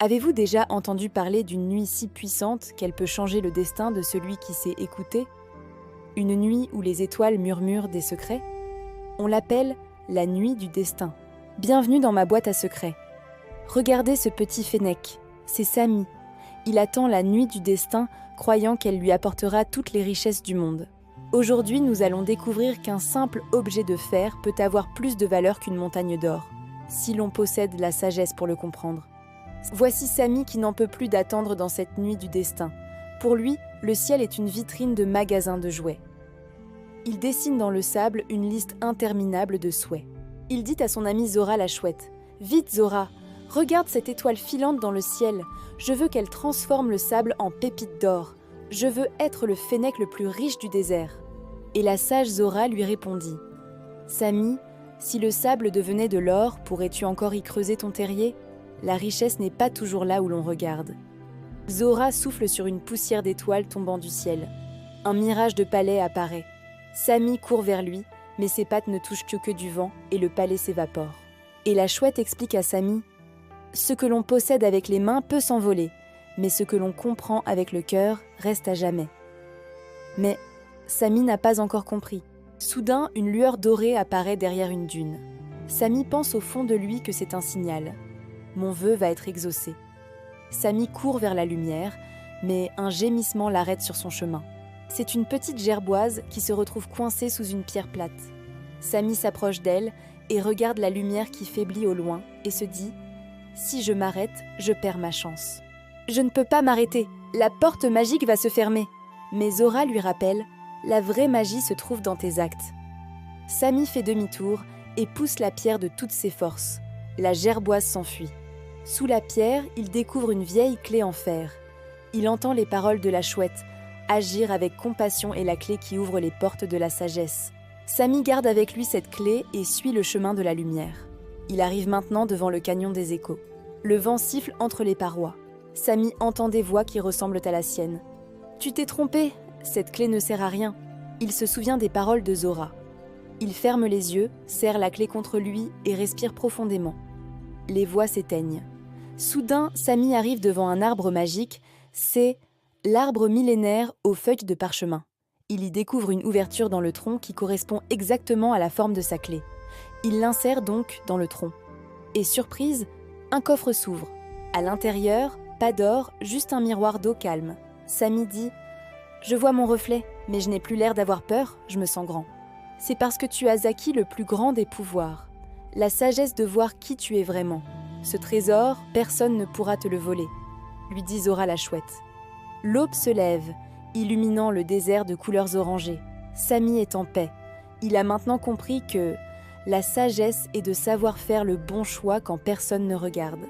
Avez-vous déjà entendu parler d'une nuit si puissante qu'elle peut changer le destin de celui qui sait écouter? Une nuit où les étoiles murmurent des secrets? On l'appelle la nuit du destin. Bienvenue dans ma boîte à secrets. Regardez ce petit fennec, c'est Samy. Il attend la nuit du destin, croyant qu'elle lui apportera toutes les richesses du monde. Aujourd'hui, nous allons découvrir qu'un simple objet de fer peut avoir plus de valeur qu'une montagne d'or, si l'on possède la sagesse pour le comprendre. Voici Samy qui n'en peut plus d'attendre dans cette nuit du destin. Pour lui, le ciel est une vitrine de magasin de jouets. Il dessine dans le sable une liste interminable de souhaits. Il dit à son amie Zora la chouette: « Vite Zora, regarde cette étoile filante dans le ciel. Je veux qu'elle transforme le sable en pépites d'or. Je veux être le fennec le plus riche du désert. » Et la sage Zora lui répondit: « Samy, si le sable devenait de l'or, pourrais-tu encore y creuser ton terrier? La richesse n'est pas toujours là où l'on regarde. » Zora souffle sur une poussière d'étoiles tombant du ciel. Un mirage de palais apparaît. Samy court vers lui, mais ses pattes ne touchent que du vent et le palais s'évapore. Et la chouette explique à Samy: « Ce que l'on possède avec les mains peut s'envoler, mais ce que l'on comprend avec le cœur reste à jamais. » Mais Samy n'a pas encore compris. Soudain, une lueur dorée apparaît derrière une dune. Samy pense au fond de lui que c'est un signal. Mon vœu va être exaucé. Samy court vers la lumière, mais un gémissement l'arrête sur son chemin. C'est une petite gerboise qui se retrouve coincée sous une pierre plate. Samy s'approche d'elle et regarde la lumière qui faiblit au loin et se dit: « Si je m'arrête, je perds ma chance. » « Je ne peux pas m'arrêter, la porte magique va se fermer. » Mais Zora lui rappelle: « La vraie magie se trouve dans tes actes. » Samy fait demi-tour et pousse la pierre de toutes ses forces. La gerboise s'enfuit. Sous la pierre, il découvre une vieille clé en fer. Il entend les paroles de la chouette: « Agir avec compassion est la clé qui ouvre les portes de la sagesse. » Samy garde avec lui cette clé et suit le chemin de la lumière. Il arrive maintenant devant le canyon des échos. Le vent siffle entre les parois. Samy entend des voix qui ressemblent à la sienne. « Tu t'es trompé, cette clé ne sert à rien. » Il se souvient des paroles de Zora. Il ferme les yeux, serre la clé contre lui et respire profondément. Les voix s'éteignent. Soudain, Samy arrive devant un arbre magique. C'est l'arbre millénaire aux feuilles de parchemin. Il y découvre une ouverture dans le tronc qui correspond exactement à la forme de sa clé. Il l'insère donc dans le tronc. Et surprise, un coffre s'ouvre. À l'intérieur, pas d'or, juste un miroir d'eau calme. Samy dit: « Je vois mon reflet, mais je n'ai plus l'air d'avoir peur, je me sens grand. » C'est parce que tu as acquis le plus grand des pouvoirs, la sagesse de voir qui tu es vraiment. Ce trésor, personne ne pourra te le voler, lui dit Zora la chouette. L'aube se lève, illuminant le désert de couleurs orangées. Samy est en paix. Il a maintenant compris que la sagesse est de savoir faire le bon choix quand personne ne regarde.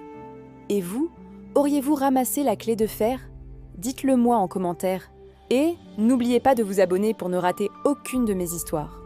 Et vous, auriez-vous ramassé la clé de fer? Dites-le moi en commentaire. Et n'oubliez pas de vous abonner pour ne rater aucune de mes histoires.